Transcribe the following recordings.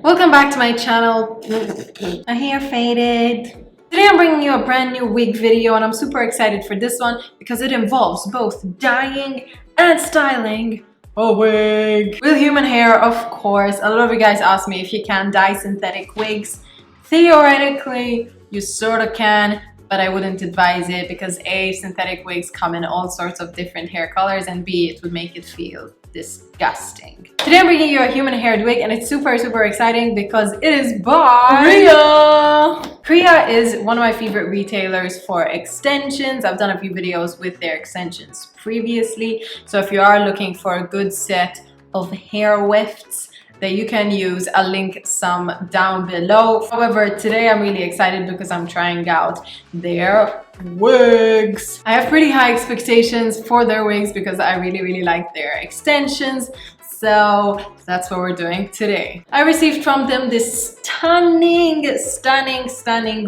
Welcome back to my channel. My hair faded. Today I'm bringing you a brand new wig video and I'm super excited for this one because it involves both dyeing and styling a wig with human hair, of course. A lot of you guys ask me if you can dye synthetic wigs. Theoretically, you sort of can, but I wouldn't advise it because A, synthetic wigs come in all sorts of different hair colors, and B, it would make it feel disgusting. Today I'm bringing you a human haired wig and it's super exciting because it is by Priya. Priya is one of my favorite retailers for extensions. I've done a few videos with their extensions previously, so if you are looking for a good set of hair wefts that you can use, I'll link some down below. However, today I'm really excited because I'm trying out their wigs. I have pretty high expectations for their wigs because I really like their extensions. So that's what we're doing today. I received from them this stunning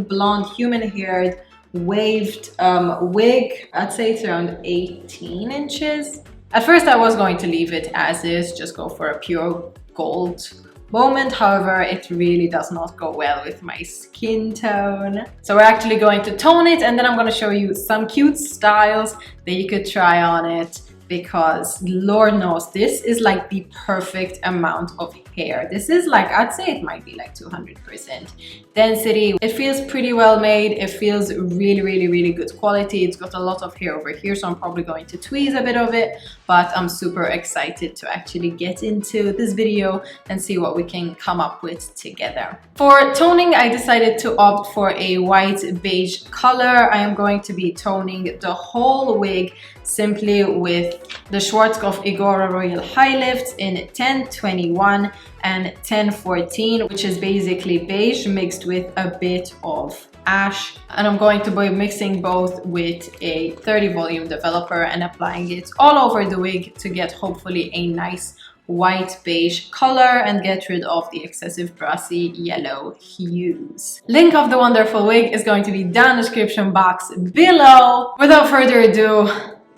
blonde human-haired waved wig. I'd say it's around 18 inches. At first I was going to leave it as is, just go for a pure gold moment. However, it really does not go well with my skin tone. So we're actually going to tone it and then I'm going to show you some cute styles that you could try on it, because Lord knows this is like the perfect amount of hair. This is like, I'd say it might be like 200% density. It feels pretty well made. It feels really good quality. It's got a lot of hair over here, so I'm probably going to tweeze a bit of it, but I'm super excited to actually get into this video and see what we can come up with together. For toning, I decided to opt for a white beige color. I am going to be toning the whole wig simply with the Schwarzkopf Igora Royal High Lifts in 1021 and 1014, which is basically beige mixed with a bit of ash. And I'm going to be mixing both with a 30 volume developer and applying it all over the wig to get hopefully a nice white beige color and get rid of the excessive brassy yellow hues. Link of the wonderful wig is going to be down in the description box below. Without further ado,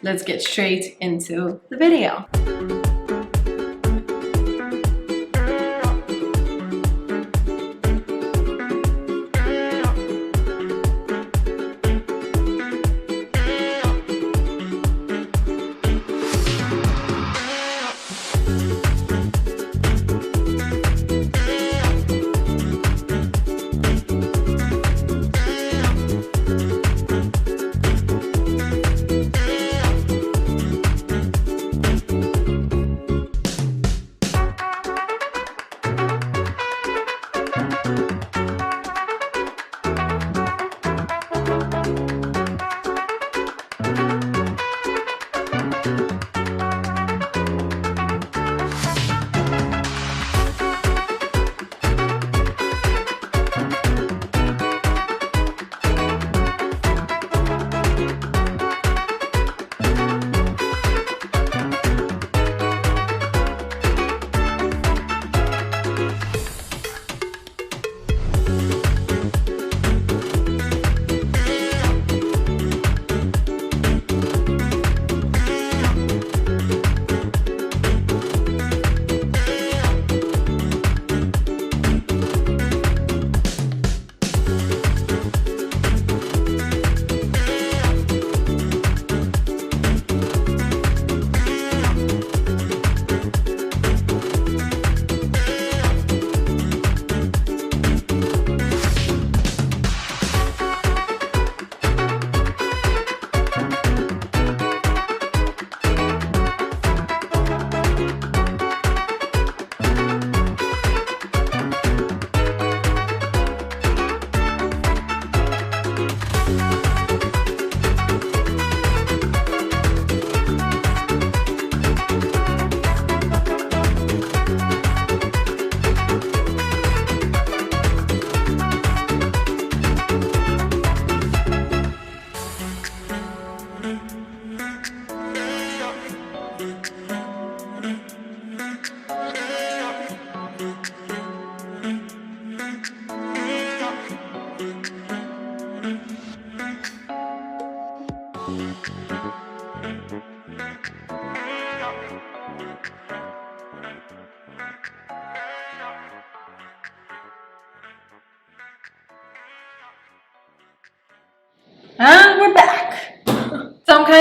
let's get straight into the video.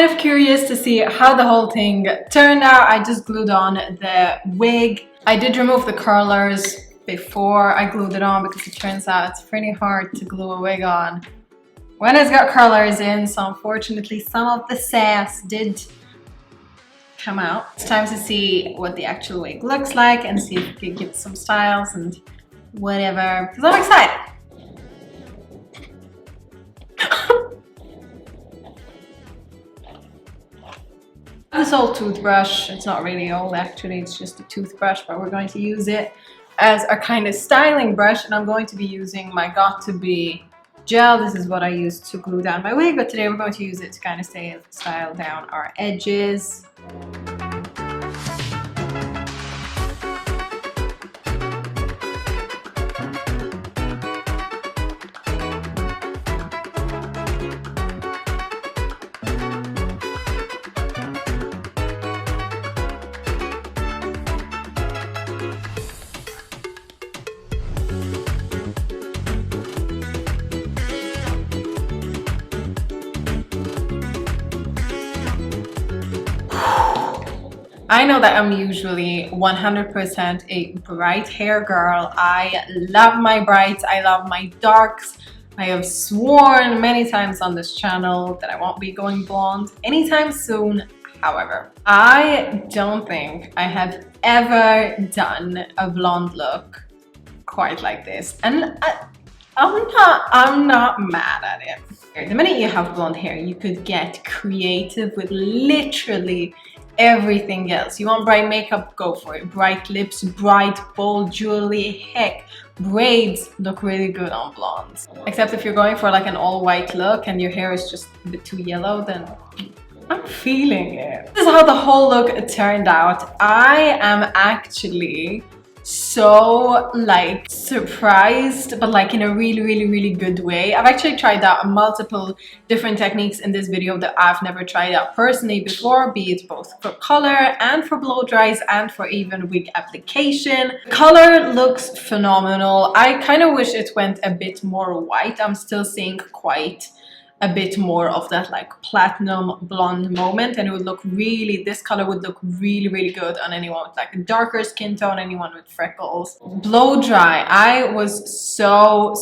kind of curious to see how the whole thing turned out. I just glued on the wig. I did remove the curlers before I glued it on because it turns out it's pretty hard to glue a wig on when it's got curlers in, so unfortunately some of the sass did come out. It's time to see what the actual wig looks like and see if we can give some styles and whatever, because I'm excited. This old toothbrush, it's not really old actually, it's just a toothbrush, but we're going to use it as a kind of styling brush, and I'm going to be using my Got2b gel. This is what I use to glue down my wig, but today we're going to use it to kind of style down our edges. I know that I'm usually 100% a bright hair girl. I love my brights, I love my darks. I have sworn many times on this channel that I won't be going blonde anytime soon. However, I don't think I have ever done a blonde look quite like this. And I'm not mad at it. The minute you have blonde hair, you could get creative with literally everything else. You want bright makeup, go for it. Bright lips, bright bold jewelry, heck, braids look really good on blondes. Except if you're going for like an all white look and your hair is just a bit too yellow, then I'm feeling it. This is how the whole look turned out. I am actually so like surprised, but like in a really good way. I've actually tried out multiple different techniques in this video that I've never tried out personally before, be it both for color and for blow dries and for even wig application. Color looks phenomenal. I kind of wish it went a bit more white. I'm still seeing quite a bit more of that like platinum blonde moment, and it would look really, this color would look really good on anyone with like a darker skin tone, anyone with freckles. Blow dry, I was so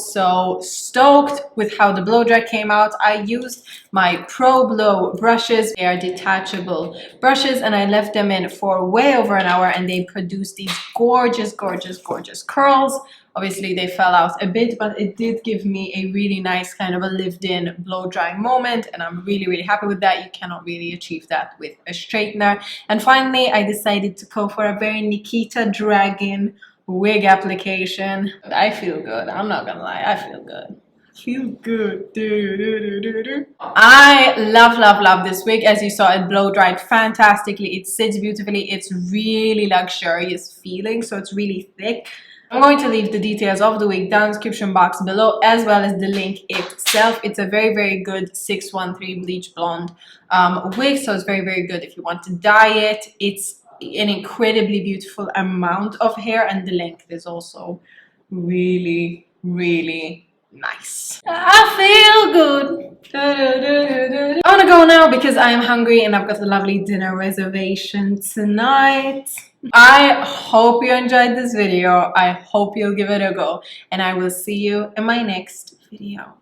stoked with how the blow dry came out. I used my Pro Blow brushes. They are detachable brushes, and I left them in for way over an hour, and they produced these gorgeous curls. Obviously they fell out a bit, but it did give me a really nice kind of a lived-in blow drying moment, and I'm really happy with that. You cannot really achieve that with a straightener. And finally, I decided to go for a very Nikita Dragon wig application. I feel good. I'm not gonna lie, I feel good. Feel good. I love this wig. As you saw, it blow dried fantastically. It sits beautifully. It's really luxurious feeling, so it's really thick. I'm going to leave the details of the wig down in the description box below, as well as the link itself. It's a very good 613 bleach blonde wig, so it's very good if you want to dye it. It's an incredibly beautiful amount of hair, and the length is also really nice. I feel good. I want to go now because I am hungry and I've got a lovely dinner reservation tonight. I hope you enjoyed this video. I hope you'll give it a go, and I will see you in my next video.